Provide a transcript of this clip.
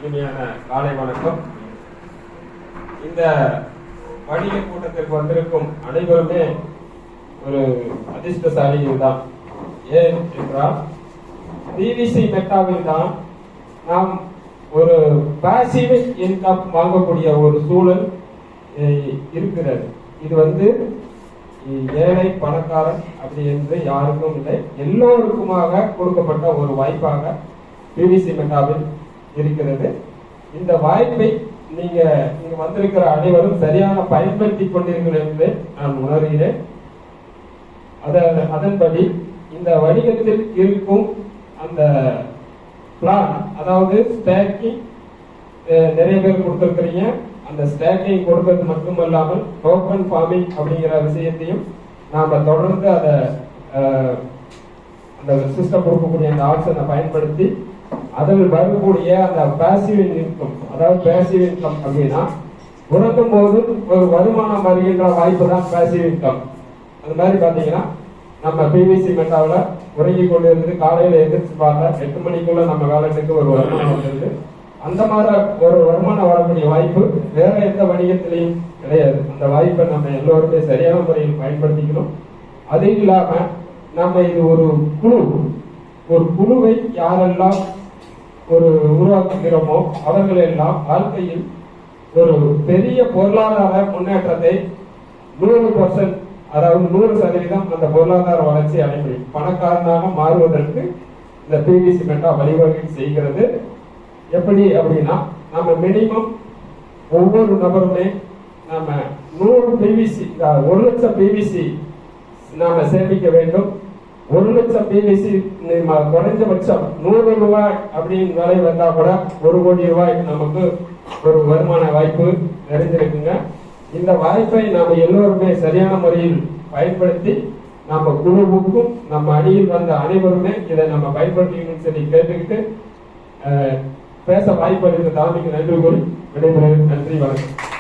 இனிமையான காலை வணக்கம். இந்த வணிக கூட்டத்திற்கு வந்திருக்கும் அனைவருமே ஒரு அதிர்ஷ்டசாலிகள் தான். ஏன் என்றால் பிவிசி மெட்டாவில் தான் நாம் ஒரு பாசிவ் இன்கம் வாங்கக்கூடிய ஒரு சூழல் இருக்கிறது. இது ஏழை பணக்காரன் அப்படி என்று யாருக்கும் இல்லை, எல்லோருக்குமாக கொடுக்கப்பட்ட ஒரு வாய்ப்பாக பிவிசி மெட்டாவில் இருக்கிறது. இந்த வாய்ப்பை நீங்க இங்க வந்திருக்கிற அனைவரும் சரியான பயன்படுத்தி கொண்டீர்கள் என்று நான் உணர்கிறேன். அதன்படி இந்த வணிகத்தில் இருக்கும் அந்த பிளான், அதாவது ஸ்டாக்கிங் நிறைய பேர் கொடுத்திருக்கிறீங்க. அந்த ஸ்டாக்கிங் கொடுக்கிறது மட்டுமல்லாமல் டோக்கன் ஃபார்மிங் அப்படிங்கிற விஷயத்தையும் நாம தொடர்ந்து அந்த சிஸ்டம் கொடுக்கக்கூடிய அந்த ஆப்ஷனை பயன்படுத்தி அதில் வரக்கூடிய அந்த பாசிவ் இன்கம், அதாவது பாசிவ் இன்கம் அப்படின்னா உறங்கும் போது ஒரு வருமானம் வருகின்ற வாய்ப்பு தான் பாசிவ் இன்கம். அந்த மாதிரி பாத்தீங்கன்னா நம்ம பிவிசி மெட்டாவில் உறங்கி கொண்டு இருந்து காலையில எதிர்த்து பார்த்தா 8 மணிக்குள்ள நம்ம வேலைக்கு ஒரு வருமானம் வந்துருது. அந்த மாதிரி ஒரு வருமானம் வரக்கூடிய வாய்ப்பு வேற எந்த வணிகத்திலையும் கிடையாது. அந்த வாய்ப்பை நம்ம எல்லோருமே சரியான முறையில் பயன்படுத்திக்கணும். அது இல்லாம நம்ம இது ஒரு குழுவை யாரெல்லாம் உருவாக்குகிறோமோ அவர்கள் எல்லாம் வாழ்க்கையில் ஒரு பெரிய பொருளாதார முன்னேற்றத்தை 100%, அதாவது 100% அந்த பொருளாதார வளர்ச்சி அடைமுறை பணக்காரனாக மாறுவதற்கு இந்த பிவிசி மெட்டா வழிவகை செய்கிறது. எப்படி அப்படின்னா நம்ம மினிமம் ஒவ்வொரு நபருமே நம்ம 100 பிவிசி 1 லட்சம் பிவிசி நாம சேமிக்க வேண்டும். 1 லட்சம் பிவிசி குறைஞ்சபட்சம் 100 ரூபாய் அப்படின்னு விலை வந்தா கூட 1 கோடி ரூபாய் நமக்கு ஒரு வருமான வாய்ப்பு நிறைஞ்சிருக்குங்க. இந்த வாய்ப்பை நாம எல்லோருமே சரியான முறையில் பயன்படுத்தி நம்ம குழுவுக்கும் நம்ம அணியில் வந்த அனைவருமே இதை நம்ம பயன்படுத்திக்கணும்னு சொல்லி கேட்டுக்கிட்டு பேச வாய்ப்பு அளித்த தலைமைக்கு நன்றி கூறி விடைபெறுகிறேன். நன்றி, வணக்கம்.